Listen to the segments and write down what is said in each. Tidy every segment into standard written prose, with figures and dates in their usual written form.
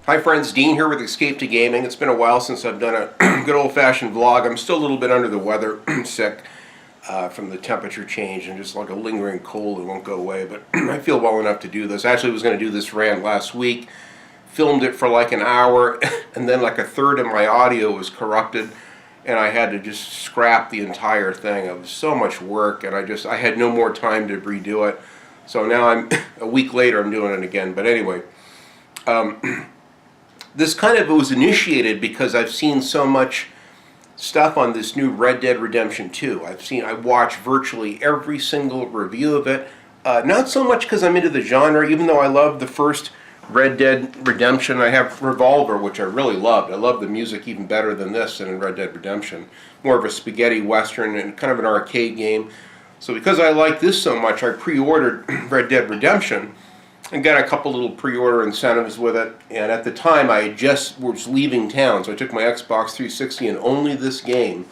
Hi friends, Dean here with Escape to Gaming. It's been a while since I've done a good old-fashioned vlog. I'm still a little bit under the weather, sick from the temperature change and just like a lingering cold that won't go away, but I feel well enough to do this. Actually, I was going to do this rant last week, filmed it for like an hour, and then like a third of my audio was corrupted, and I had to just scrap the entire thing. It was so much work, and I had no more time to redo it. So now a week later, I'm doing it again. But anyway, this kind of was initiated because I've seen so much stuff on this new Red Dead Redemption 2. I watched virtually every single review of it. Not so much because I'm into the genre, even though I love the first Red Dead Redemption. I have Revolver, which I really loved. I love the music even better than this and in Red Dead Redemption. More of a spaghetti western and kind of an arcade game. So because I like this so much, I pre-ordered Red Dead Redemption and got a couple little pre-order incentives with it. And at the time, I just was leaving town, so I took my Xbox 360 and only this game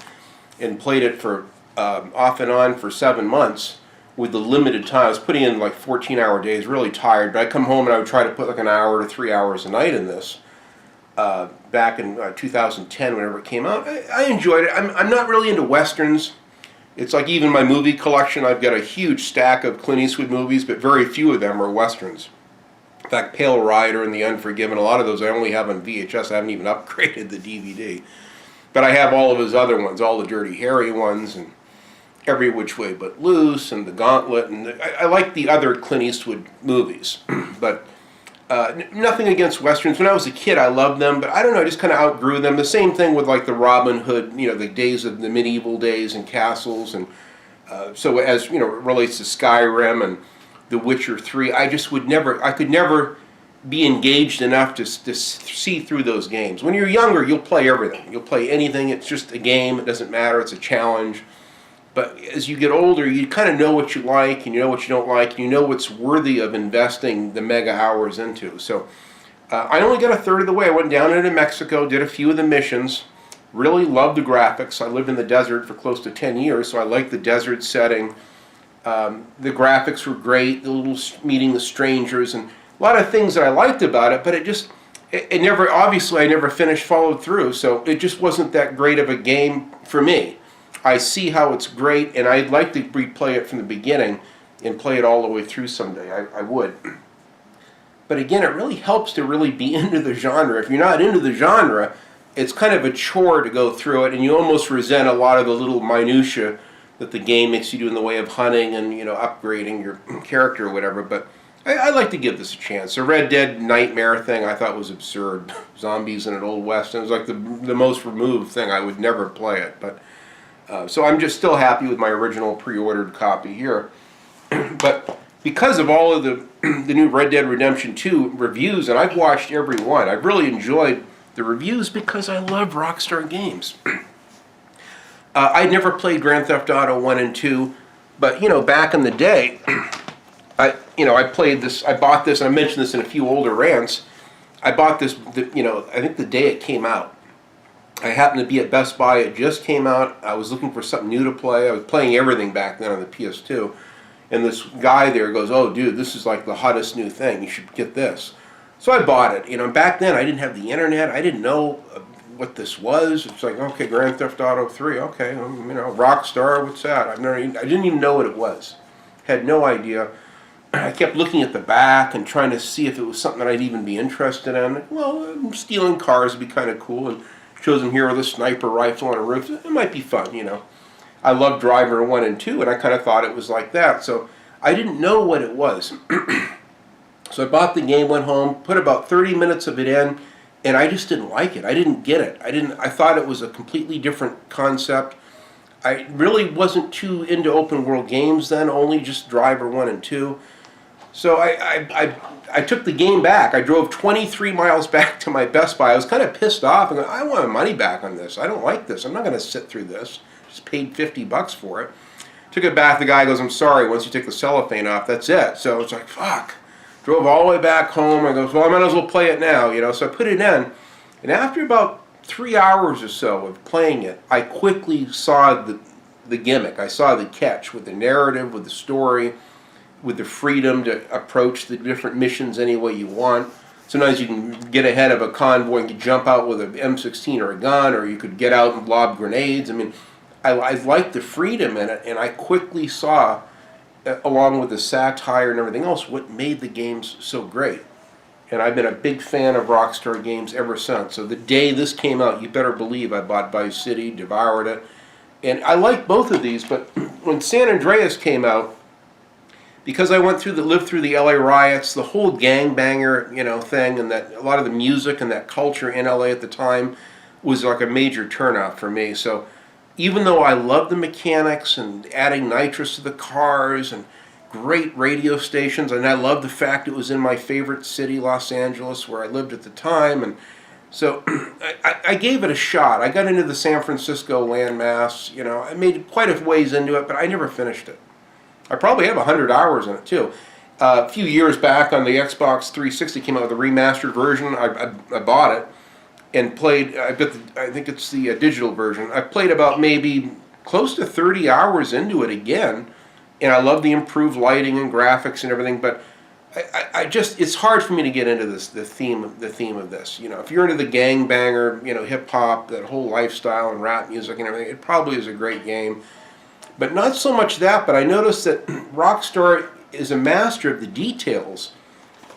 and played it for off and on for 7 months with the limited time. I was putting in like 14-hour days, really tired, but I'd come home and I would try to put like an hour to 3 hours a night in this. Back in 2010, whenever it came out, I enjoyed it. I'm not really into westerns. It's like even my movie collection, I've got a huge stack of Clint Eastwood movies, but very few of them are westerns. In fact, Pale Rider and The Unforgiven, a lot of those I only have on VHS. I haven't even upgraded the DVD. But I have all of his other ones, all the Dirty Harry ones, and Every Which Way But Loose, and The Gauntlet, and I like the other Clint Eastwood movies. But nothing against westerns. When I was a kid, I loved them, but I don't know, I just kind of outgrew them. The same thing with like the Robin Hood, the days of the medieval days and castles, and so as it relates to Skyrim and The Witcher 3, I could never be engaged enough to see through those games. When you're younger, you'll play everything. You'll play anything. It's just a game. It doesn't matter. It's a challenge. But as you get older, you kind of know what you like, and you know what you don't like, and you know what's worthy of investing the mega hours into. So I only got a third of the way. I went down into Mexico, did a few of the missions, really loved the graphics. I lived in the desert for close to 10 years, so I liked the desert setting. The graphics were great, the little meeting the strangers, and a lot of things that I liked about it, but it never, obviously I never followed through, so it just wasn't that great of a game for me. I see how it's great, and I'd like to replay it from the beginning and play it all the way through someday. I would. But again, it really helps to really be into the genre. If you're not into the genre, it's kind of a chore to go through it, and you almost resent a lot of the little minutiae that the game makes you do in the way of hunting and upgrading your character or whatever. But I like to give this a chance. The Red Dead Nightmare thing I thought was absurd. Zombies in an Old West. It was like the most removed thing. I would never play it, but. So I'm just still happy with my original pre-ordered copy here. But because of all of the new Red Dead Redemption 2 reviews, and I've watched every one, I've really enjoyed the reviews because I love Rockstar Games. I'd never played Grand Theft Auto 1 and 2, but back in the day, I played this, I bought this, and I mentioned this in a few older rants. I bought this, I think the day it came out. I happened to be at Best Buy. It just came out. I was looking for something new to play. I was playing everything back then on the PS2. And this guy there goes, "Oh, dude, this is like the hottest new thing. You should get this." So I bought it. Back then I didn't have the internet. I didn't know what this was. It's like, okay, Grand Theft Auto 3. Okay, Rockstar, what's that? I didn't even know what it was. Had no idea. I kept looking at the back and trying to see if it was something that I'd even be interested in. Well, stealing cars would be kind of cool. And shows him here with a sniper rifle on a roof. It might be fun, I loved Driver 1 and 2, and I kind of thought it was like that. So I didn't know what it was. So I bought the game, went home, put about 30 minutes of it in, and I just didn't like it. I didn't get it. I thought it was a completely different concept. I really wasn't too into open world games then, only just Driver 1 and 2. So I took the game back. I drove 23 miles back to my Best Buy. I was kind of pissed off. And I want my money back on this. I don't like this. I'm not going to sit through this. Just paid $50 for it. Took it back. The guy goes, "I'm sorry. Once you take the cellophane off, that's it." So it's like, fuck. Drove all the way back home. I goes, "Well, I might as well play it now." So I put it in. And after about 3 hours or so of playing it, I quickly saw the gimmick. I saw the catch with the narrative, with the story, with the freedom to approach the different missions any way you want. sometimes you can get ahead of a convoy and you jump out with an M16 or a gun, or you could get out and lob grenades. I mean, I liked the freedom in it, and I quickly saw, along with the satire and everything else, what made the games so great. And I've been a big fan of Rockstar Games ever since. So the day this came out, you better believe I bought Vice City, devoured it. And I like both of these, but when San Andreas came out, because I lived through the LA riots, the whole gangbanger, thing, and that a lot of the music and that culture in LA at the time was like a major turnoff for me. So even though I love the mechanics and adding nitrous to the cars and great radio stations, and I love the fact it was in my favorite city, Los Angeles, where I lived at the time, and so I gave it a shot. I got into the San Francisco landmass, I made quite a ways into it, but I never finished it. I probably have 100 hours in it too. A few years back on the Xbox 360 came out with a remastered version. I bought it and played. I think it's the digital version. I played about maybe close to 30 hours into it again, and I love the improved lighting and graphics and everything. But I just, it's hard for me to get into this the theme of this. If you're into the gangbanger, hip hop, that whole lifestyle and rap music and everything, it probably is a great game. But not so much that, but I noticed that Rockstar is a master of the details,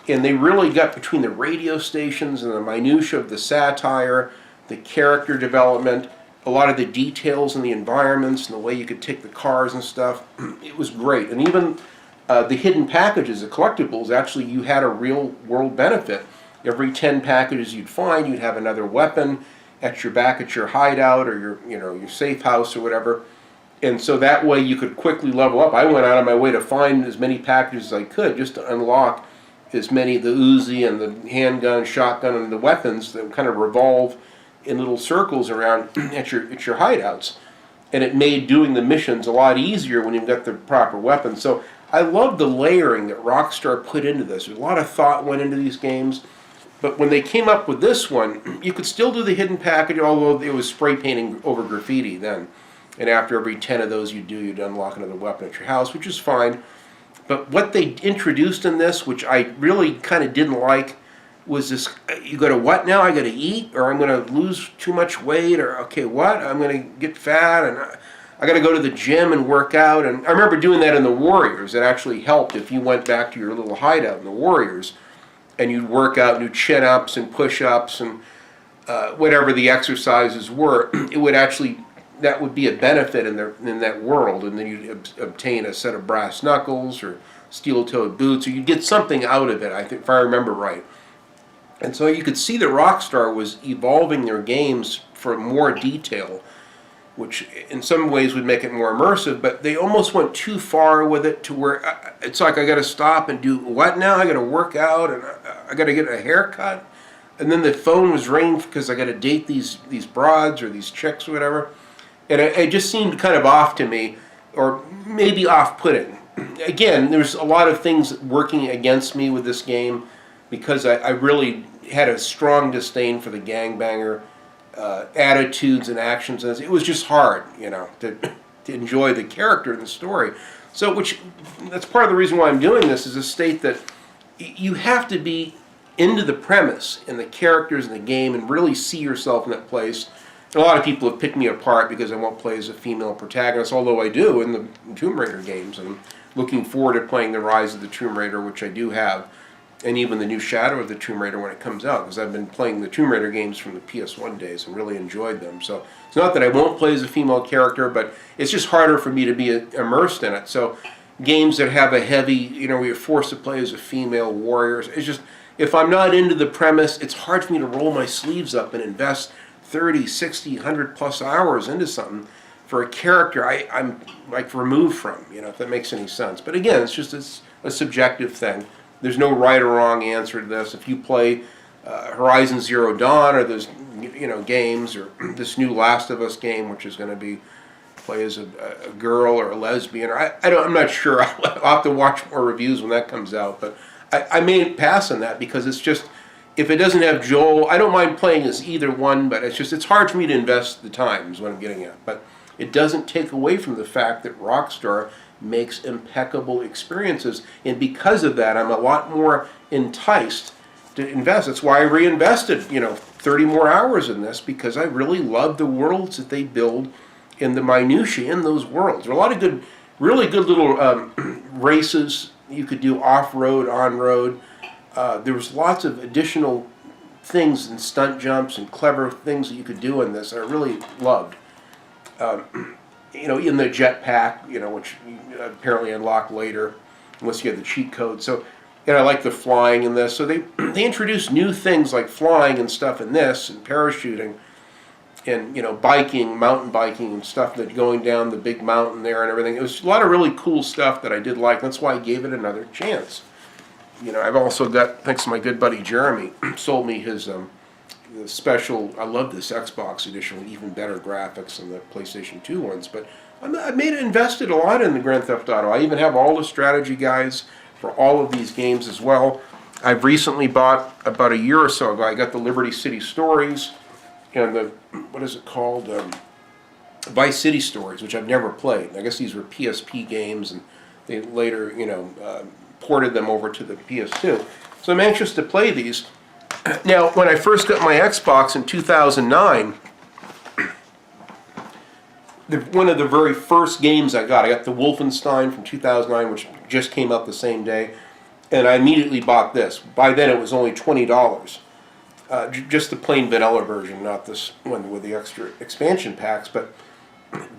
and they really got between the radio stations and the minutia of the satire, the character development, a lot of the details in the environments and the way you could take the cars and stuff. It was great. And even the hidden packages, the collectibles, actually you had a real world benefit. Every 10 packages you'd find, you'd have another weapon at your back at your hideout or your safe house or whatever. And so that way you could quickly level up. I went out of my way to find as many packages as I could just to unlock as many of the Uzi and the handgun, shotgun, and the weapons that kind of revolve in little circles around at your hideouts. And it made doing the missions a lot easier when you've got the proper weapons. So I love the layering that Rockstar put into this. A lot of thought went into these games. But when they came up with this one, you could still do the hidden package, although it was spray painting over graffiti then. And after every 10 of those you'd unlock another weapon at your house, which is fine. But what they introduced in this, which I really kind of didn't like, was this, you go to what now? I got to eat, or I'm going to lose too much weight, or okay, what? I'm going to get fat, and I got to go to the gym and work out. And I remember doing that in the Warriors. It actually helped if you went back to your little hideout in the Warriors, and you'd work out, and do chin-ups and push-ups and whatever the exercises were. It would actually... that would be a benefit in that world, and then you'd obtain a set of brass knuckles or steel-toed boots, or you'd get something out of it, I think, if I remember right. And so you could see that Rockstar was evolving their games for more detail, which in some ways would make it more immersive, but they almost went too far with it to where it's like I got to stop and do what now? I got to work out, and I got to get a haircut, and then the phone was ringing because I got to date these broads or these chicks or whatever. And it just seemed kind of off to me, or maybe off-putting. Again, there's a lot of things working against me with this game because I really had a strong disdain for the gangbanger attitudes and actions. And it was just hard, to enjoy the character and the story. So, that's part of the reason why I'm doing this, is to state that you have to be into the premise and the characters in the game and really see yourself in that place. A lot of people have picked me apart because I won't play as a female protagonist, although I do in the Tomb Raider games. And I'm looking forward to playing the Rise of the Tomb Raider, which I do have, and even the new Shadow of the Tomb Raider when it comes out, because I've been playing the Tomb Raider games from the PS1 days and really enjoyed them. So it's not that I won't play as a female character, but it's just harder for me to be immersed in it. So games that have a heavy, where you're forced to play as a female warrior, it's just, if I'm not into the premise, it's hard for me to roll my sleeves up and invest 30, 60, 100 plus hours into something for a character I'm like removed from, if that makes any sense. But again, it's just a subjective thing. There's no right or wrong answer to this. If you play Horizon Zero Dawn or those games, or this new Last of Us game, which is going to be play as a girl or a lesbian, or I'm not sure. I'll have to watch more reviews when that comes out. But I may pass on that because it's just, if it doesn't have Joel, I don't mind playing as either one, but it's hard for me to invest the time, is what I'm getting at. But it doesn't take away from the fact that Rockstar makes impeccable experiences, and because of that, I'm a lot more enticed to invest. That's why I reinvested, 30 more hours in this, because I really love the worlds that they build and the minutiae in those worlds. There are a lot of good, really good little races you could do off-road, on-road. There was lots of additional things and stunt jumps and clever things that you could do in this that I really loved. In the jetpack, which you apparently unlock later, unless you have the cheat code. So, I like the flying in this. So they introduced new things like flying and stuff in this, and parachuting, and biking, mountain biking and stuff, that going down the big mountain there and everything. It was a lot of really cool stuff that I did like. That's why I gave it another chance. I've also got, thanks to my good buddy Jeremy, sold me his special, I love this Xbox edition with even better graphics than the PlayStation 2 ones, but I invested a lot in the Grand Theft Auto. I even have all the strategy guides for all of these games as well. I've recently bought, about a year or so ago, I got the Liberty City Stories and the, what is it called, Vice City Stories, which I've never played. I guess these were PSP games, and they later, ported them over to the PS2. So I'm anxious to play these. Now, when I first got my Xbox in 2009, one of the very first games I got the Wolfenstein from 2009, which just came out the same day, and I immediately bought this. By then it was only $20. Just the plain vanilla version, not this one with the extra expansion packs. But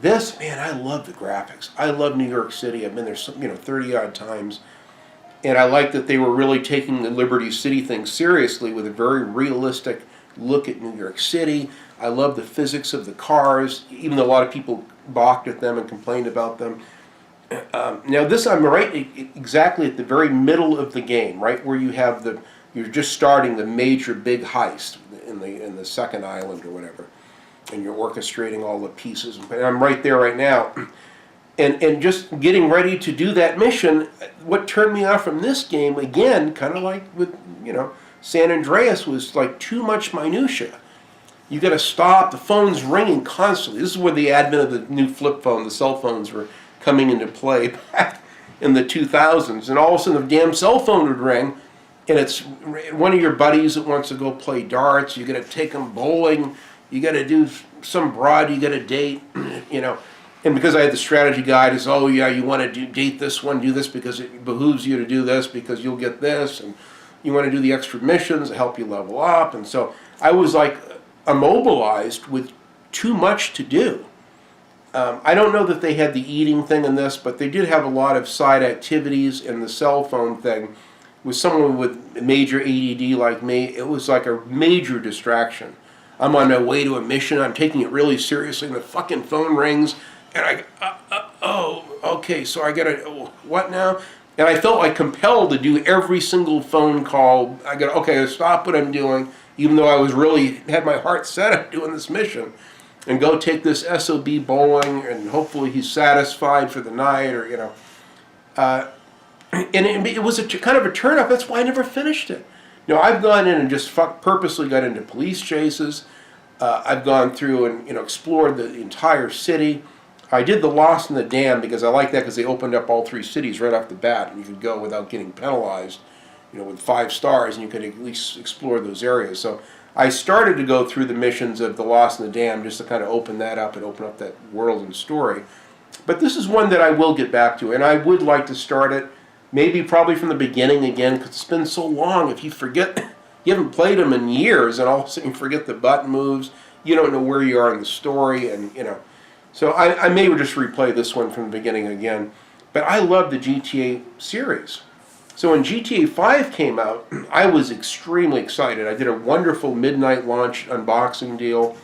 this, man, I love the graphics. I love New York City. I've been there 30-odd times. And I like that they were really taking the Liberty City thing seriously with a very realistic look at New York City. I love the physics of the cars, even though a lot of people balked at them and complained about them. Now this, I'm right exactly at the very middle of the game, right where you have you're just starting the major big heist in the second island or whatever, and you're orchestrating all the pieces. And I'm right there right now. And just getting ready to do that mission, what turned me off from this game, again, kind of like with, San Andreas, was like too much minutia. You got to stop, the phone's ringing constantly. This is where the advent of the new flip phone, the cell phones, were coming into play back in the 2000s. And all of a sudden the damn cell phone would ring, and it's one of your buddies that wants to go play darts. You got to take them bowling. You got to do some broad you got to date, And because I had the strategy guide, it's, oh yeah, you want to date this one, do this because it behooves you to do this because you'll get this, and you want to do the extra missions to help you level up. And so I was like immobilized with too much to do. I don't know that they had the eating thing in this, but they did have a lot of side activities, and the cell phone thing with someone with major ADD like me, it was like a major distraction. I'm on my way to a mission, I'm taking it really seriously, and the fucking phone rings. And okay, so I gotta, what now? And I felt like compelled to do every single phone call. I gotta stop what I'm doing, even though I was really, had my heart set on doing this mission, and go take this SOB bowling, and hopefully he's satisfied for the night, or, and it was kind of a turn up. That's why I never finished it. I've gone in and just purposely got into police chases. I've gone through and, explored the entire city. I did the Lost in the Dam because I like that, because they opened up all 3 cities right off the bat, and you could go without getting penalized, with 5 stars, and you could at least explore those areas. So I started to go through the missions of the Lost in the Dam just to kind of open that up and open up that world and story. But this is one that I will get back to, and I would like to start it, probably from the beginning again, because it's been so long. If you forget, you haven't played them in years, and all of a sudden you forget the button moves, you don't know where you are in the story, and, So I may just replay this one from the beginning again. But I love the GTA series. So when GTA 5 came out, I was extremely excited. I did a wonderful midnight launch unboxing deal.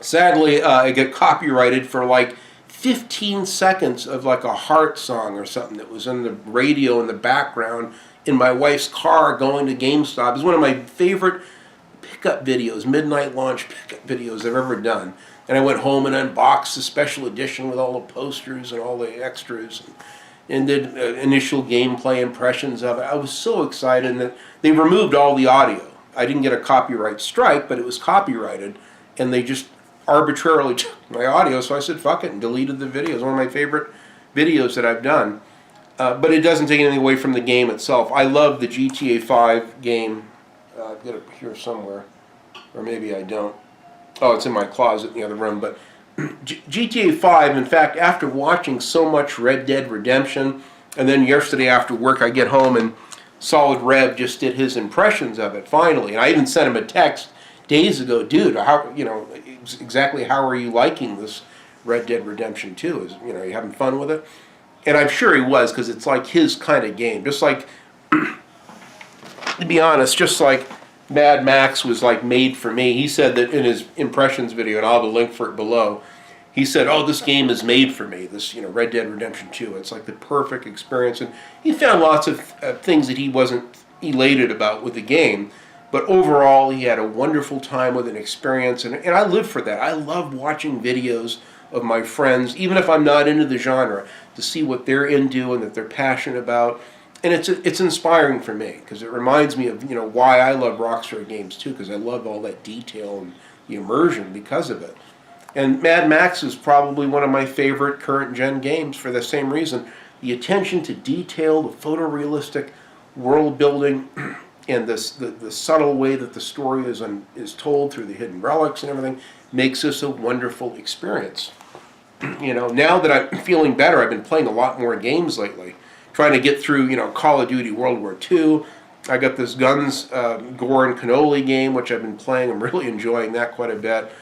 Sadly, I got copyrighted for like 15 seconds of like a heart song or something that was in the radio in the background in my wife's car going to GameStop. It's one of my favorite pickup videos, midnight launch pickup videos I've ever done. And I went home and unboxed the special edition with all the posters and all the extras, and did initial gameplay impressions of it. I was so excited, and that they removed all the audio. I didn't get a copyright strike, but it was copyrighted, and they just arbitrarily took my audio, so I said fuck it and deleted the video. It's one of my favorite videos that I've done. But it doesn't take anything away from the game itself. I love the GTA 5 game. I've got it here somewhere, or maybe I don't. Oh, it's in my closet in the other room. But GTA 5, in fact, after watching so much Red Dead Redemption, and then yesterday after work I get home and Solid Rev just did his impressions of it finally, and I even sent him a text days ago, dude. How exactly how are you liking this Red Dead Redemption 2? Is you having fun with it? And I'm sure he was, because it's like his kind of game. Just like, to be honest, just like Mad Max was like made for me. He said that in his impressions video, and I'll have a link for it below. He said, "Oh, this game is made for me. This, Red Dead Redemption 2. It's like the perfect experience." And he found lots of things that he wasn't elated about with the game, but overall, he had a wonderful time with an experience, and I live for that. I love watching videos of my friends, even if I'm not into the genre, to see what they're into and that they're passionate about. And it's inspiring for me, because it reminds me of why I love Rockstar Games too, because I love all that detail and the immersion because of it. And Mad Max is probably one of my favorite current gen games for the same reason. The attention to detail, the photorealistic world building, and the subtle way that the story is told through the hidden relics and everything makes this a wonderful experience. Now that I'm feeling better, I've been playing a lot more games lately, trying to get through, Call of Duty World War II. I got this Guns, Gore, and Cannoli game, which I've been playing. I'm really enjoying that quite a bit.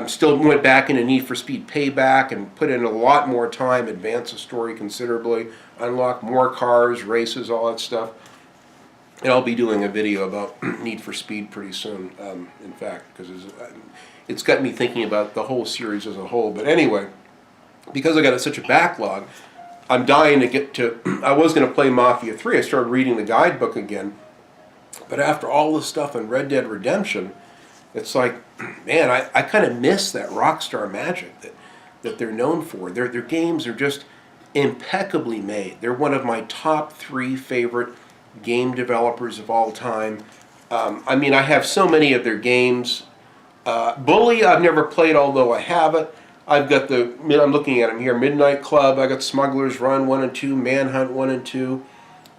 Still went back into Need for Speed Payback and put in a lot more time, advance the story considerably, unlock more cars, races, all that stuff. And I'll be doing a video about Need for Speed pretty soon, in fact, because it's got me thinking about the whole series as a whole. But anyway, because I got such a backlog, I'm dying to get to... I was going to play Mafia 3. I started reading the guidebook again. But after all this stuff on Red Dead Redemption, it's like, man, I kind of miss that Rockstar magic that they're known for. Their games are just impeccably made. They're one of my top 3 favorite game developers of all time. I have so many of their games. Bully, I've never played, although I have it. I've got I'm looking at them here, Midnight Club. I got Smuggler's Run 1 and 2, Manhunt 1 and 2.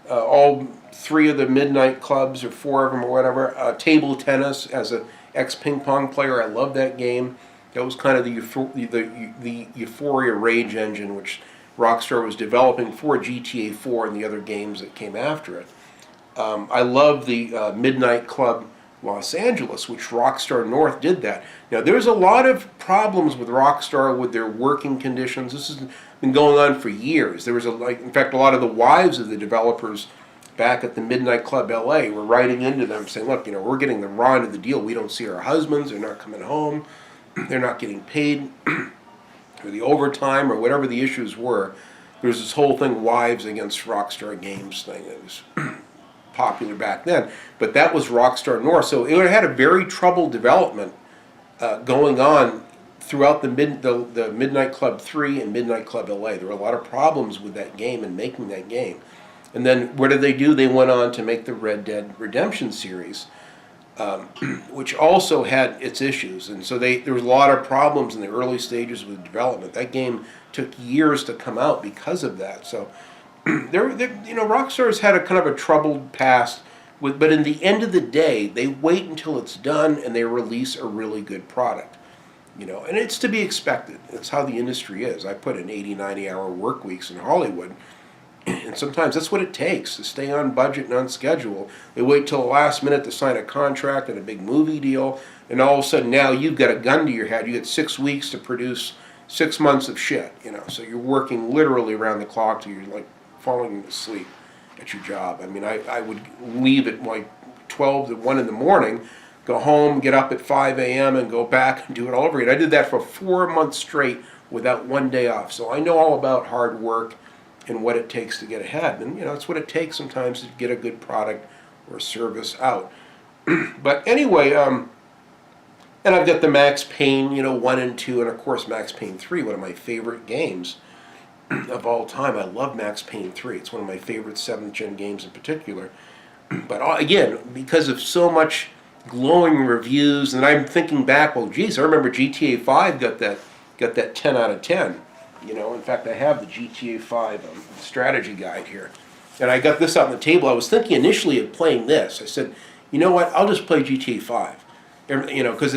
All 3 of the Midnight Clubs, or 4 of them, or whatever. Table tennis, as an ex-ping pong player, I love that game. That was kind of the Euphoria Rage engine, which Rockstar was developing for GTA 4 and the other games that came after it. I love the Midnight Club Los Angeles, which Rockstar North did that. Now, there's a lot of problems with Rockstar with their working conditions. This has been going on for years. There was in fact, a lot of the wives of the developers back at the Midnight Club LA were writing into them saying, look, we're getting the raw end of the deal. We don't see our husbands. They're not coming home. They're not getting paid for the overtime, or whatever the issues were. There's this whole thing, wives against Rockstar Games thing, that was popular back then. But that was Rockstar North. So it had a very troubled development going on throughout the Midnight Club 3 and Midnight Club LA. There were a lot of problems with that game and making that game. And then what did they do? They went on to make the Red Dead Redemption series, which also had its issues. And so there was a lot of problems in the early stages with development. That game took years to come out because of that. So Rockstar's had a kind of a troubled past, but in the end of the day, they wait until it's done and they release a really good product. And it's to be expected. It's how the industry is. I put in 80, 90-hour work weeks in Hollywood, and sometimes that's what it takes to stay on budget and on schedule. They wait till the last minute to sign a contract and a big movie deal, and all of a sudden now you've got a gun to your head. You get 6 weeks to produce 6 months of shit. So you're working literally around the clock till you're like falling asleep at your job. I would leave at like 12 to 1 in the morning, go home, get up at 5 a.m. and go back and do it all over again. I did that for 4 months straight without one day off. So I know all about hard work and what it takes to get ahead. And it's what it takes sometimes to get a good product or service out. But anyway, and I've got the Max Payne, 1 and 2, and of course Max Payne 3, one of my favorite games of all time. I love Max Payne 3. It's one of my favorite 7th gen games in particular. But again, because of so much glowing reviews, and I'm thinking back, well, geez, I remember GTA 5 got that 10 out of 10. In fact, I have the GTA 5 strategy guide here. And I got this out on the table. I was thinking initially of playing this. I said, you know what? I'll just play GTA 5. You know, because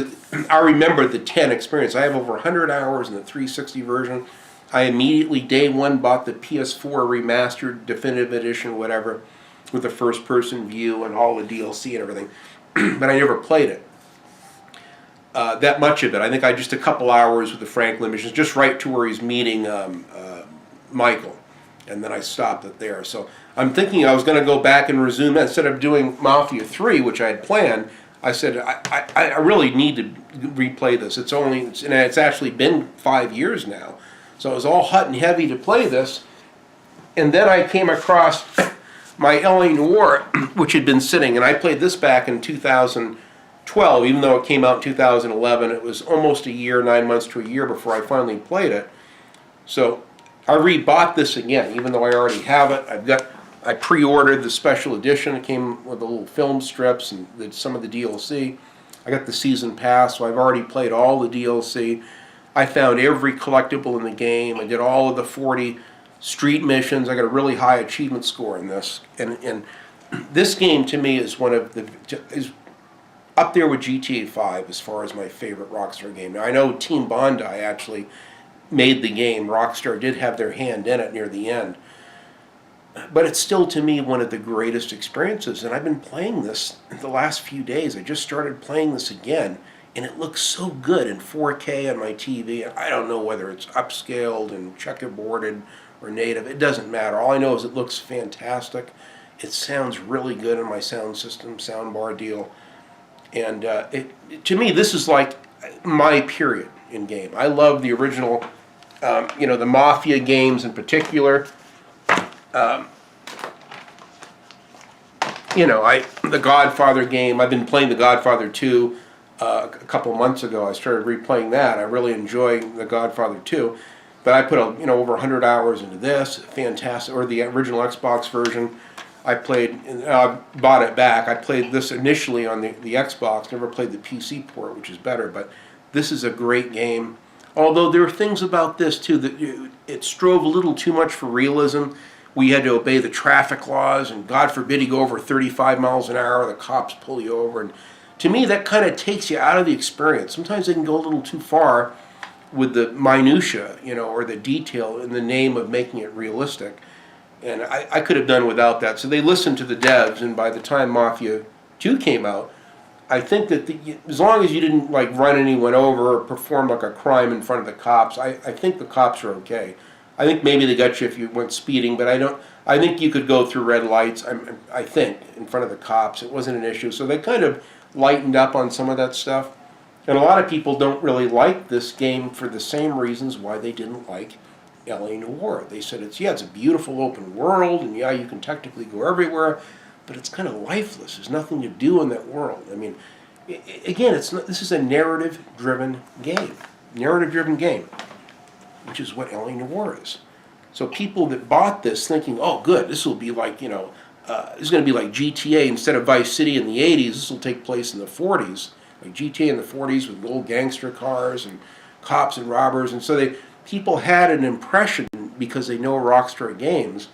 I remember the 10 experience. I have over 100 hours in the 360 version. I immediately, day one, bought the PS4 remastered definitive edition, whatever, with the first-person view and all the DLC and everything. But I never played it. That much of it. I think I just a couple hours with the Franklin missions, just right to where he's meeting Michael. And then I stopped it there. So I'm thinking I was going to go back and resume that. Instead of doing Mafia 3, which I had planned, I said, I really need to replay this. It's actually been 5 years now. So it was all hot and heavy to play this. And then I came across my LA Noire, which had been sitting, and I played this back in 2012, even though it came out in 2011. It was almost a year, 9 months to a year before I finally played it. So I rebought this again, even though I already have it. I pre-ordered the special edition. It came with the little film strips and some of the DLC. I got the season pass, so I've already played all the DLC. I found every collectible in the game. I did all of the 40 street missions. I got a really high achievement score in this. And this game to me is is up there with GTA 5 as far as my favorite Rockstar game. Now I know Team Bondi actually made the game. Rockstar did have their hand in it near the end. But it's still, to me, one of the greatest experiences. And I've been playing this the last few days. I just started playing this again, and it looks so good in 4K on my TV. I don't know whether it's upscaled and checkerboarded or native. It doesn't matter. All I know is it looks fantastic. It sounds really good in my sound system, soundbar deal. And to me, this is like my period in game. I love the original, the Mafia games in particular. The Godfather game. I've been playing The Godfather 2 a couple months ago. I started replaying that. I really enjoy The Godfather 2. But I put over 100 hours into this. Fantastic. Or the original Xbox version. I played, bought it back. I played this initially on the Xbox. Never played the PC port, which is better. But this is a great game. Although there are things about this too that it strove a little too much for realism. We had to obey the traffic laws, and God forbid you go over 35 miles an hour, the cops pull you over. And to me, that kind of takes you out of the experience. Sometimes they can go a little too far with the minutia, or the detail in the name of making it realistic. And I could have done without that. So they listened to the devs, and by the time Mafia 2 came out, I think that as long as you didn't run anyone over or perform like a crime in front of the cops, I think the cops are okay. I think maybe they got you if you went speeding, but I think you could go through red lights, I think, in front of the cops. It wasn't an issue. So they kind of lightened up on some of that stuff. And a lot of people don't really like this game for the same reasons why they didn't like LA Noire. They said it's a beautiful open world, and you can technically go everywhere, but it's kind of lifeless. There's nothing to do in that world. I mean, again, this is a narrative-driven game. Narrative-driven game, which is what LA Noire is. So people that bought this thinking, oh, good, this will be like, this is going to be like GTA instead of Vice City in the 80s. This will take place in the 40s, like GTA in the 40s with old gangster cars and cops and robbers. And so people had an impression because they know Rockstar Games.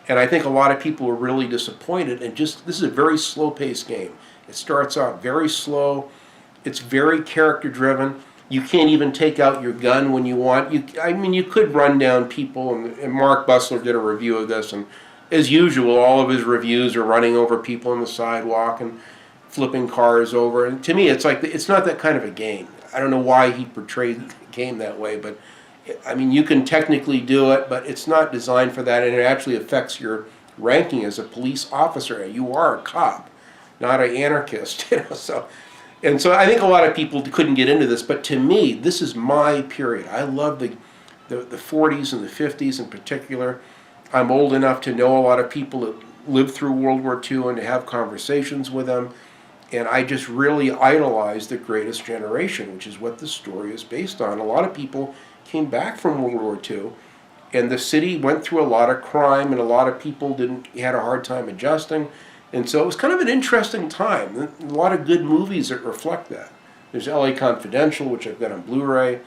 And I think a lot of people were really disappointed. And this is a very slow-paced game. It starts out very slow. It's very character-driven. You can't even take out your gun when you want. You could run down people, and Mark Bussler did a review of this, and as usual, all of his reviews are running over people on the sidewalk and flipping cars over. And to me, it's not that kind of a game. I don't know why he portrayed the game that way, but you can technically do it, but it's not designed for that, and it actually affects your ranking as a police officer. You are a cop, not an anarchist, And so I think a lot of people couldn't get into this, but to me, this is my period. I love the 40s and the 50s in particular. I'm old enough to know a lot of people that lived through World War II and to have conversations with them. And I just really idolize the greatest generation, which is what the story is based on. A lot of people came back from World War II, and the city went through a lot of crime, and a lot of people had a hard time adjusting. And so it was kind of an interesting time. A lot of good movies that reflect that. There's LA Confidential, which I've got on Blu-ray.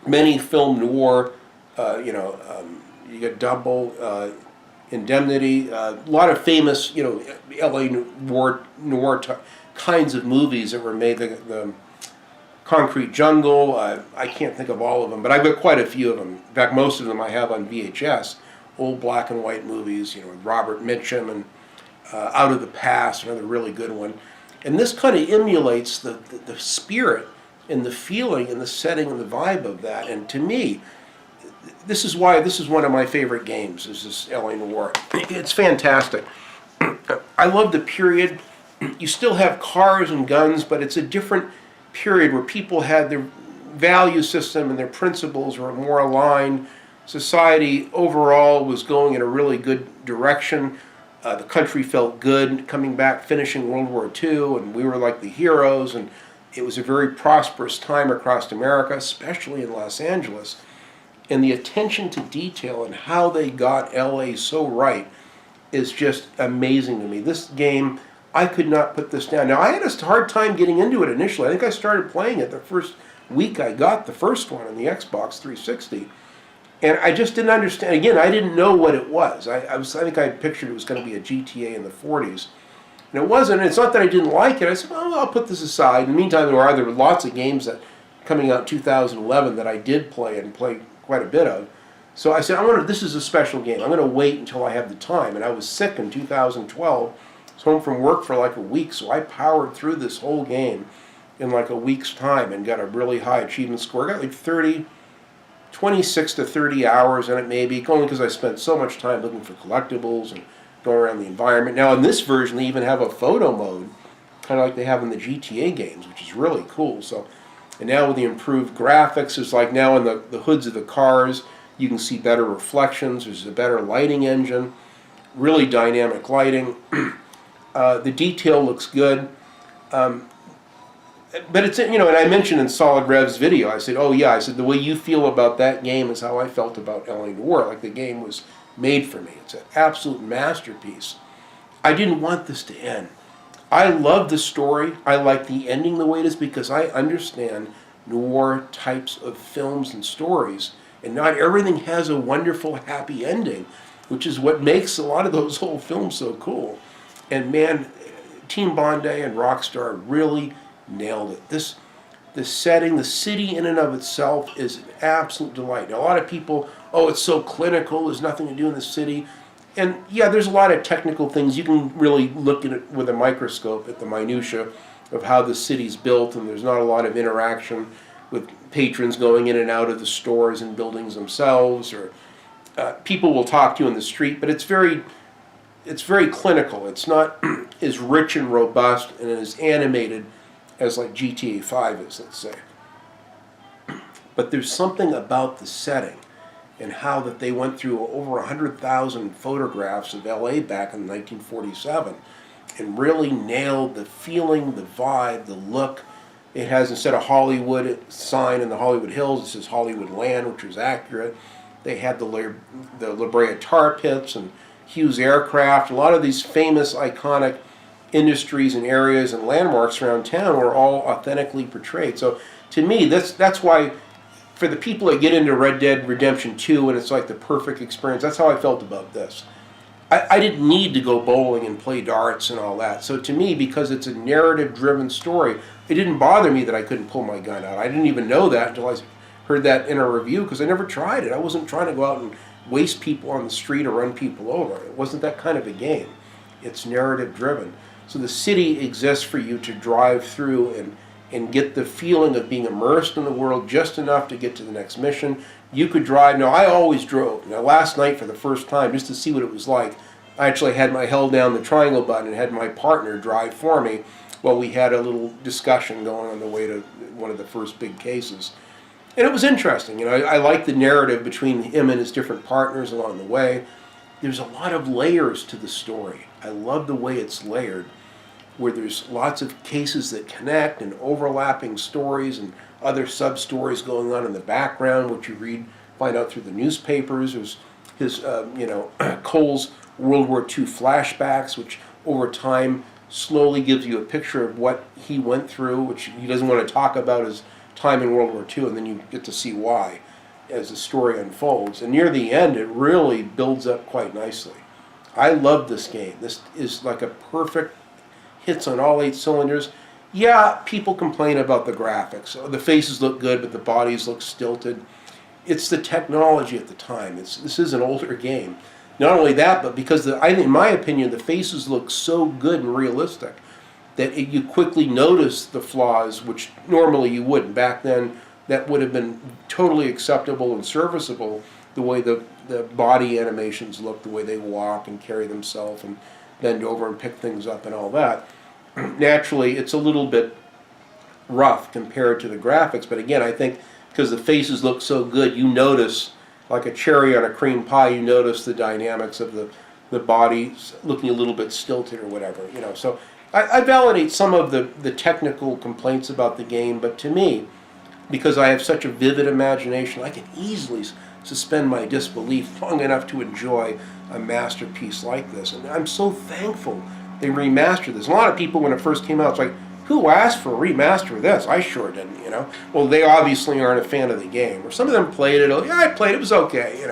Many film noir, you got Double, Indemnity, a lot of famous, L.A. noir kinds of movies that were made. The Concrete Jungle, I can't think of all of them, but I've got quite a few of them. In fact, most of them I have on VHS, old black and white movies, with Robert Mitchum and Out of the Past, another really good one. And this kind of emulates the spirit and the feeling and the setting and the vibe of that. And to me, this is why this is one of my favorite games, is this L.A. Noire. It's fantastic. I love the period. You still have cars and guns, but it's a different period where people had their value system and their principles were more aligned. Society overall was going in a really good direction. The country felt good coming back, finishing World War II, and we were like the heroes, and it was a very prosperous time across America, especially in Los Angeles. And the attention to detail and how they got LA so right is just amazing to me. This game, I could not put this down. Now, I had a hard time getting into it initially. I think I started playing it the first week I got the first one on the Xbox 360. And I just didn't understand. Again, I didn't know what it was. I think I pictured it was going to be a GTA in the 40s. And it wasn't. And it's not that I didn't like it. I said, well, I'll put this aside. In the meantime, there were lots of games that coming out in 2011 that I did play and play quite a bit of. So I said, this is a special game. I'm going to wait until I have the time. And I was sick in 2012. I was home from work for like a week, so I powered through this whole game in like a week's time and got a really high achievement score. I got like 26 to 30 hours in it maybe, only because I spent so much time looking for collectibles and going around the environment. Now in this version they even have a photo mode, kind of like they have in the GTA games, which is really cool. So, and now with the improved graphics, it's like now in the hoods of the cars, you can see better reflections, there's a better lighting engine, really dynamic lighting. The detail looks good. But it's, and I mentioned in Solid Rev's video, I said, the way you feel about that game is how I felt about L.A. Noire. Like the game was made for me. It's an absolute masterpiece. I didn't want this to end. I love the story. I like the ending the way it is because I understand noir types of films and stories. And not everything has a wonderful, happy ending, which is what makes a lot of those old films so cool. And man, Team Bondi and Rockstar really nailed it. The setting, the city in and of itself is an absolute delight. Now, a lot of people, it's so clinical, there's nothing to do in the city. And yeah, there's a lot of technical things. You can really look at it with a microscope at the minutia of how the city's built, and there's not a lot of interaction with patrons going in and out of the stores and buildings themselves, or people will talk to you in the street, but it's very clinical. It's not as rich and robust and as animated as like GTA 5 is, let's say. But there's something about the setting and how that they went through over 100,000 photographs of LA back in 1947 and really nailed the feeling, the vibe, the look. It has, instead of Hollywood sign in the Hollywood Hills, it says Hollywood Land, which was accurate. They had the La Brea tar pits and Hughes Aircraft. A lot of these famous, iconic industries and areas and landmarks around town were all authentically portrayed. So to me, that's why, for the people that get into Red Dead Redemption 2 and it's like the perfect experience, that's how I felt about this. I didn't need to go bowling and play darts and all that. So to me, because it's a narrative-driven story, it didn't bother me that I couldn't pull my gun out. I didn't even know that until I heard that in a review, because I never tried it. I wasn't trying to go out and waste people on the street or run people over. It wasn't that kind of a game. It's narrative-driven. So the city exists for you to drive through and get the feeling of being immersed in the world just enough to get to the next mission. You could drive. Now, I always drove. Now, last night for the first time, just to see what it was like, I actually held down the triangle button and had my partner drive for me while we had a little discussion going on the way to one of the first big cases. And it was interesting. I like the narrative between him and his different partners along the way. There's a lot of layers to the story. I love the way it's layered, where there's lots of cases that connect and overlapping stories and other sub-stories going on in the background, which you find out through the newspapers. There's his, Cole's World War II flashbacks, which over time slowly gives you a picture of what he went through, which he doesn't want to talk about his time in World War II, and then you get to see why as the story unfolds. And near the end, it really builds up quite nicely. I love this game. This is like a perfect hits on all 8 cylinders. Yeah, people complain about the graphics. The faces look good, but the bodies look stilted. It's the technology at the time. This is an older game. Not only that, but because in my opinion, the faces look so good and realistic that you quickly notice the flaws, which normally you wouldn't. Back then, that would have been totally acceptable and serviceable, the way the body animations look, the way they walk and carry themselves and bend over and pick things up and all that. Naturally, it's a little bit rough compared to the graphics, but again, I think because the faces look so good, you notice, like a cherry on a cream pie, you notice the dynamics of the body looking a little bit stilted or whatever, So I validate some of the technical complaints about the game, but to me, because I have such a vivid imagination, I can easily suspend my disbelief long enough to enjoy a masterpiece like this. And I'm so thankful they remastered this. A lot of people, when it first came out, it's like, who asked for a remaster of this? I sure didn't, Well, they obviously aren't a fan of the game. Or some of them played it, yeah, I played it, it was okay,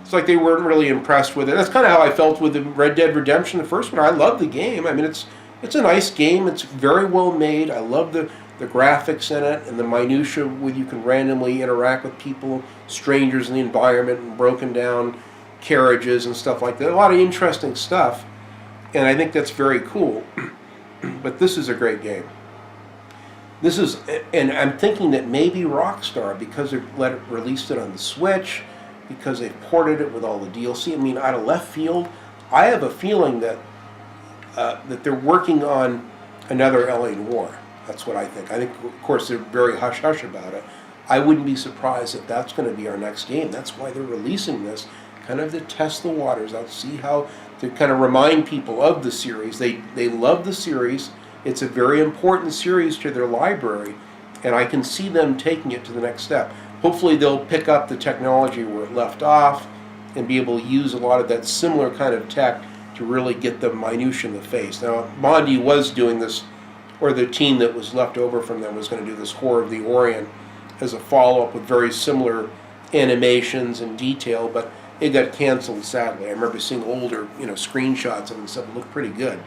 It's like they weren't really impressed with it. That's kind of how I felt with the Red Dead Redemption, the first one. I love the game. I mean, it's a nice game. It's very well made. I love the graphics in it and the minutia where you can randomly interact with people, strangers in the environment, and broken down carriages and stuff like that. A lot of interesting stuff, and I think that's very cool. But this is a great game. And I'm thinking that maybe Rockstar, because they released it on the Switch, because they've ported it with all the DLC, I mean, out of left field, I have a feeling that they're working on another LA Noire. That's what I think. I think, of course, they're very hush-hush about it. I wouldn't be surprised if that's going to be our next game. That's why they're releasing this, kind of to test the waters out, see how, to kind of remind people of the series. They love the series. It's a very important series to their library, and I can see them taking it to the next step. Hopefully they'll pick up the technology where it left off and be able to use a lot of that similar kind of tech to really get the minutia in the face. Now, Bondi was doing this, or the team that was left over from them was going to do this Horror of the Orient as a follow-up with very similar animations and detail, but it got canceled, sadly. I remember seeing older, screenshots of it and stuff. It looked pretty good.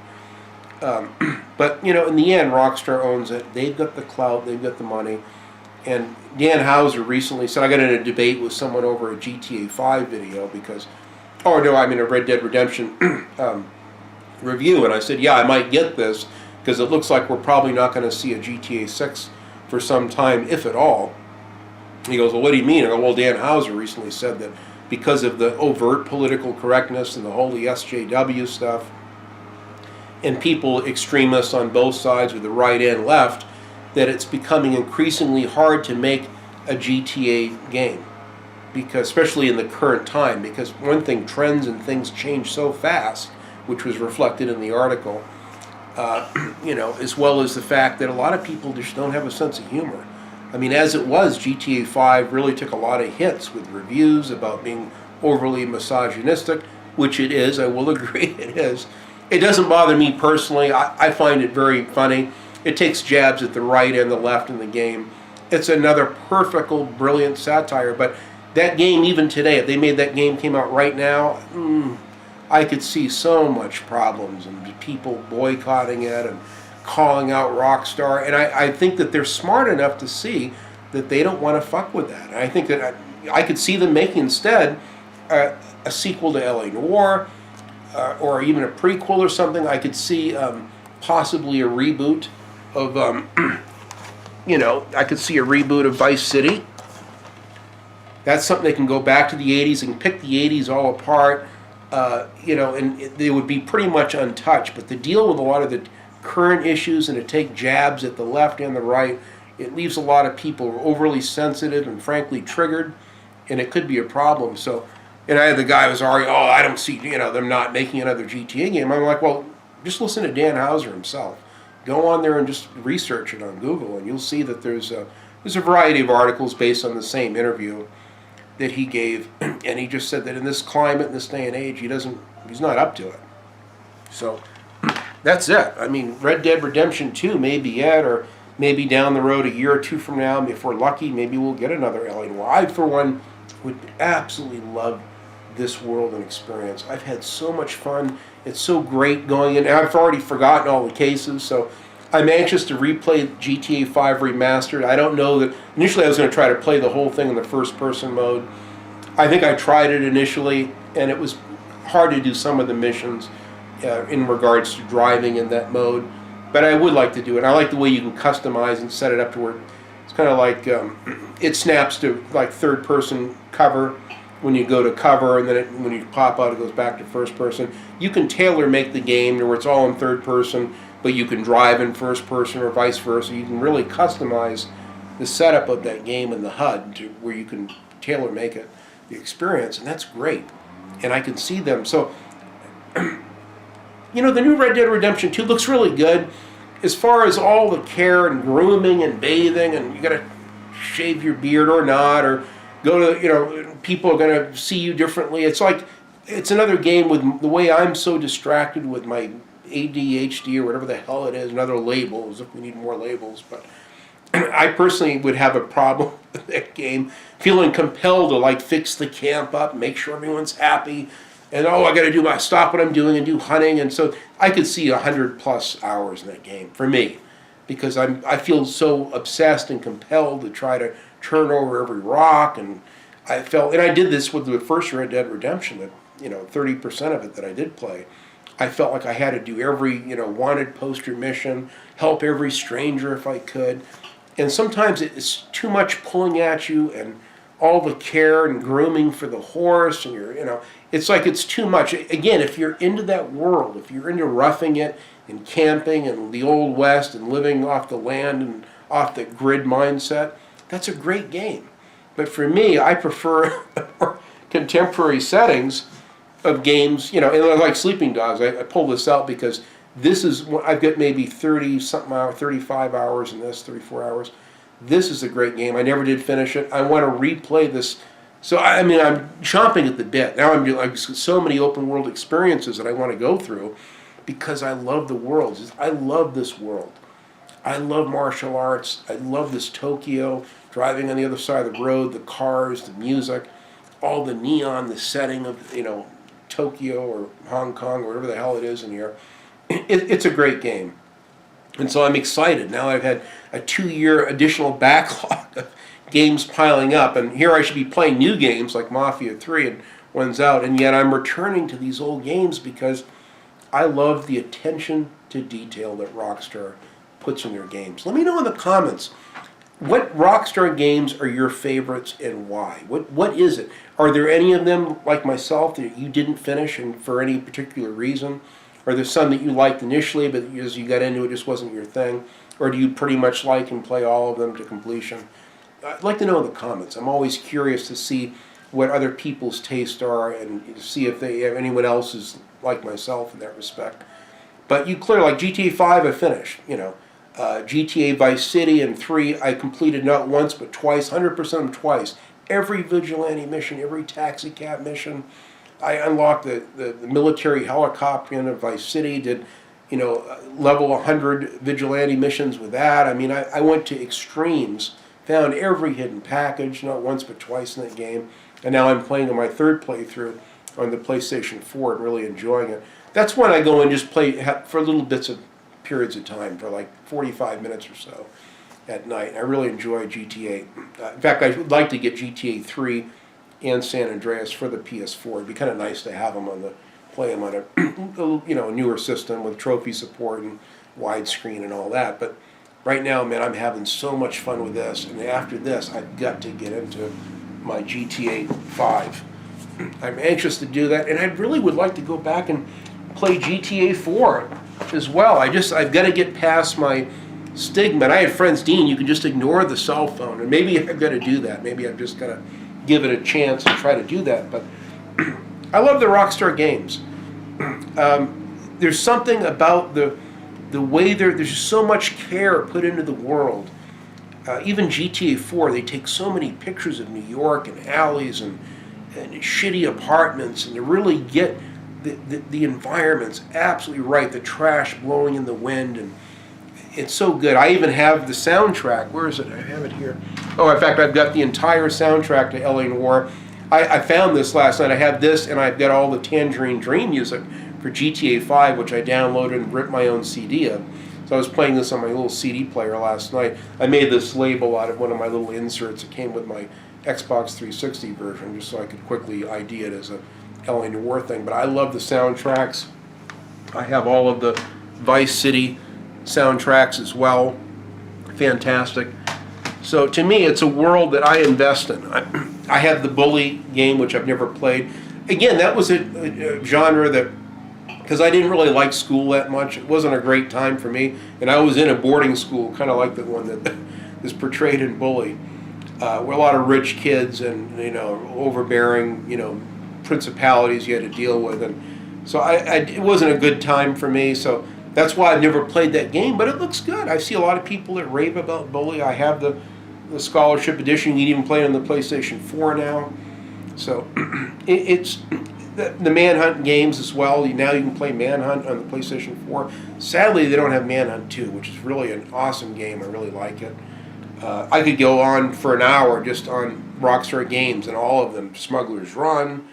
But, in the end, Rockstar owns it. They've got the clout. They've got the money. And Dan Houser recently said, I got in a debate with someone over a GTA 5 video because, a Red Dead Redemption review, and I said, yeah, I might get this because it looks like we're probably not going to see a GTA 6 for some time, if at all. He goes, well, what do you mean? I go, well, Dan Houser recently said that because of the overt political correctness and the holy SJW stuff, and people, extremists on both sides, with the right and left, that it's becoming increasingly hard to make a GTA game, because especially in the current time, because one thing, trends and things change so fast, which was reflected in the article, as well as the fact that a lot of people just don't have a sense of humor. I mean, as it was, GTA 5 really took a lot of hits with reviews about being overly misogynistic, which it is, I will agree it is. It doesn't bother me personally. I find it very funny. It takes jabs at the right and the left in the game. It's another perfect, brilliant satire, but that game, even today, if they made that game, came out right now, I could see so much problems and people boycotting it and calling out Rockstar, and I think that they're smart enough to see that they don't want to fuck with that. And I think that I could see them making instead a sequel to LA Noire, or even a prequel or something. I could see possibly a reboot of, I could see a reboot of Vice City. That's something they can go back to the 80s and pick the 80s all apart, and they would be pretty much untouched. But to deal with a lot of the current issues and to take jabs at the left and the right, it leaves a lot of people overly sensitive and frankly triggered, and it could be a problem. So, and I had the guy who was arguing, I don't see, them not making another GTA game. I'm like, well, just listen to Dan Houser himself. Go on there and just research it on Google, and you'll see that there's a variety of articles based on the same interview that he gave, and he just said that in this climate, in this day and age, he's not up to it. So that's it. I mean, Red Dead Redemption 2 may be it, or maybe down the road a year or two from now, if we're lucky, maybe we'll get another LA Noire. I, for one, would absolutely love this world and experience. I've had so much fun. It's so great going in. I've already forgotten all the cases, so I'm anxious to replay GTA 5 Remastered. I don't know that... Initially I was going to try to play the whole thing in the first-person mode. I think I tried it initially, and it was hard to do some of the missions in regards to driving in that mode. But I would like to do it. I like the way you can customize and set it up to where it's kind of like it snaps to like third-person cover when you go to cover, and then when you pop out, it goes back to first person. You can tailor-make the game where it's all in third person, but you can drive in first person or vice versa. You can really customize the setup of that game in the HUD to where you can tailor-make it, the experience, and that's great. And I can see them. So, you know, the new Red Dead Redemption 2 looks really good. As far as all the care and grooming and bathing, and you got to shave your beard or not, or go to, you know, people are going to see you differently. It's like, it's another game with the way I'm so distracted with my ADHD or whatever the hell it is, another label, as if we need more labels. But I personally would have a problem with that game, feeling compelled to like fix the camp up, make sure everyone's happy, and oh, I got to do my stop what I'm doing and do hunting, and so I could see 100+ hours in that game for me, because I feel so obsessed and compelled to try to turn over every rock, and I did this with the first Red Dead Redemption, that, you know, 30% of it that I did play. I felt like I had to do every, you know, wanted poster mission, help every stranger if I could. And sometimes it's too much pulling at you, and all the care and grooming for the horse, and you know, it's like it's too much. Again, if you're into that world, if you're into roughing it and camping and the Old West and living off the land and off the grid mindset, that's a great game. But for me, I prefer more contemporary settings of games, you know, and like Sleeping Dogs. I pull this out because this is, I've got maybe 30-something hours, 35 hours in this, 34 hours. This is a great game. I never did finish it. I want to replay this. So, I mean, I'm chomping at the bit. Now I'm doing like so many open world experiences that I want to go through because I love the worlds. I love this world. I love martial arts. I love this Tokyo, driving on the other side of the road, the cars, the music, all the neon, the setting of, you know, Tokyo or Hong Kong or whatever the hell it is in here. It's a great game. And so I'm excited. Now I've had a 2-year additional backlog of games piling up, and here I should be playing new games like Mafia 3 and one's out, and yet I'm returning to these old games because I love the attention to detail that Rockstar puts in their games. Let me know in the comments, what Rockstar games are your favorites and why? What is it? Are there any of them, like myself, that you didn't finish and for any particular reason? Are there some that you liked initially, but as you got into it, just wasn't your thing? Or do you pretty much like and play all of them to completion? I'd like to know in the comments. I'm always curious to see what other people's tastes are and see if anyone else is like myself in that respect. But you clearly, like GTA 5 I finished, you know. GTA Vice City and 3 I completed not once but twice, 100% of them twice. Every vigilante mission, every taxi cab mission. I unlocked the military helicopter in Vice City, did, you know, level 100 vigilante missions with that. I mean, I went to extremes, found every hidden package, not once but twice in that game. And now I'm playing on my third playthrough on the PlayStation 4 and really enjoying it. That's when I go and just play for little bits of periods of time, for like 45 minutes or so at night. I really enjoy GTA. In fact, I would like to get GTA 3 and San Andreas for the PS4. It'd be kind of nice to have them play them on a you know, newer system with trophy support and widescreen and all that. But right now, man, I'm having so much fun with this, and after this, I've got to get into my GTA 5. I'm anxious to do that, and I really would like to go back and play GTA 4 as well. I've got to get past my stigma. And I had friends, Dean, you can just ignore the cell phone, and maybe I've got to do that. Maybe I've just got to give it a chance and try to do that. But I love the Rockstar games. There's something about the way there's just so much care put into the world. Even GTA 4, they take so many pictures of New York and alleys and shitty apartments, and to really get the environment's absolutely right. The trash blowing in the wind, and it's so good. I even have the soundtrack. Where is it? I have it here. Oh, in fact, I've got the entire soundtrack to L.A. Noire. I found this last night. I have this, and I've got all the Tangerine Dream music for GTA 5, which I downloaded and ripped my own CD of. So I was playing this on my little CD player last night. I made this label out of one of my little inserts. It came with my Xbox 360 version, just so I could quickly ID it as a LA Noire thing. But I love the soundtracks. I have all of the Vice City soundtracks as well. Fantastic. So to me, it's a world that I invest in. I have the Bully game, which I've never played. Again, that was a genre that, because I didn't really like school that much, it wasn't a great time for me. And I was in a boarding school, kind of like the one that is portrayed in Bully, where a lot of rich kids and, overbearing, principalities you had to deal with. And so it wasn't a good time for me. So that's why I've never played that game, but it looks good. I see a lot of people that rave about Bully. I have the Scholarship Edition. You can even play it on the PlayStation 4 now. So it's the Manhunt games as well. Now you can play Manhunt on the PlayStation 4. Sadly, they don't have Manhunt 2, which is really an awesome game. I really like it. I could go on for an hour just on Rockstar Games and all of them. Smuggler's Run,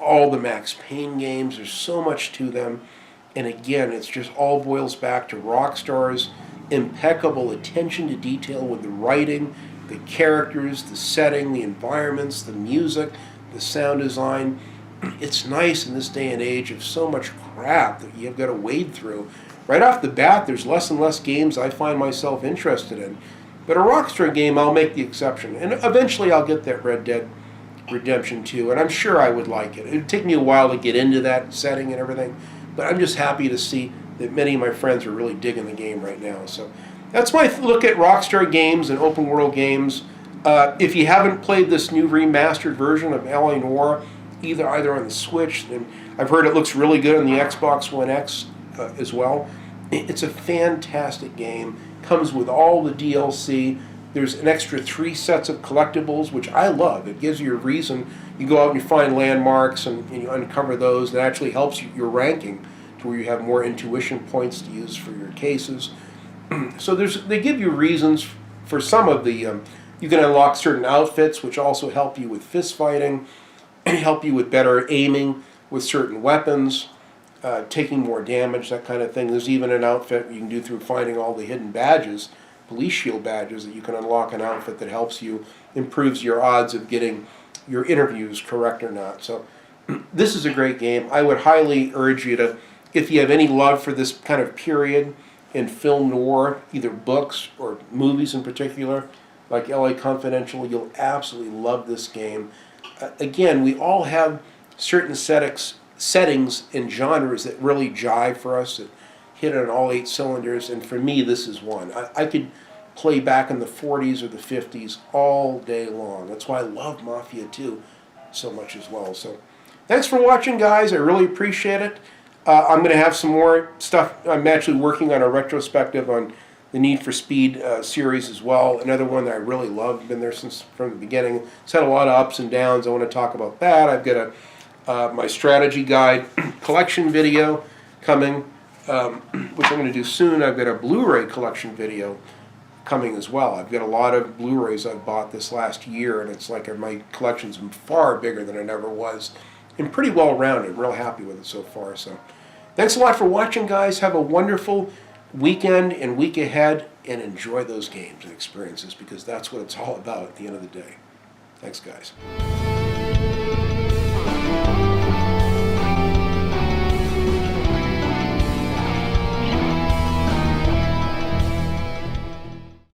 all the Max Payne games. There's so much to them. And again, it's just all boils back to Rockstar's impeccable attention to detail with the writing, the characters, the setting, the environments, the music, the sound design. It's nice in this day and age of so much crap that you've got to wade through. Right off the bat, there's less and less games I find myself interested in. But a Rockstar game, I'll make the exception. And eventually I'll get that Red Dead Redemption 2, and I'm sure I would like it. It would take me a while to get into that setting and everything. But I'm just happy to see that many of my friends are really digging the game right now. So that's my look at Rockstar Games and open world games. If you haven't played this new remastered version of LA Noire, either on the Switch, and I've heard it looks really good on the Xbox One X as well. It's a fantastic game. Comes with all the DLC. There's an extra 3 sets of collectibles, which I love. It gives you a reason. You go out and you find landmarks and you uncover those. That actually helps your ranking to where you have more intuition points to use for your cases. So they give you reasons for some of the, you can unlock certain outfits, which also help you with fist fighting, help you with better aiming with certain weapons, taking more damage, that kind of thing. There's even an outfit you can do through finding all the hidden badges, police shield badges, that you can unlock an outfit that helps you, improves your odds of getting your interviews correct or not. So this is a great game. I would highly urge you to, if you have any love for this kind of period in film noir, either books or movies in particular, like LA Confidential, you'll absolutely love this game. Again, we all have certain settings and genres that really jive for us, that hit on all 8 cylinders, and for me, this is one. I could play back in the 40s or the 50s all day long. That's why I love Mafia 2 so much as well. So thanks for watching, guys. I really appreciate it. I'm going to have some more stuff. I'm actually working on a retrospective on the Need for Speed series as well. Another one that I really love. Been there since from the beginning. It's had a lot of ups and downs. I want to talk about that. I've got my strategy guide collection video coming, which I'm going to do soon. I've got a Blu-ray collection video coming as well. I've got a lot of Blu-rays I've bought this last year, and it's like my collection's far bigger than it ever was. And pretty well rounded. Real happy with it so far. So thanks a lot for watching, guys. Have a wonderful weekend and week ahead, and enjoy those games and experiences, because that's what it's all about at the end of the day. Thanks, guys.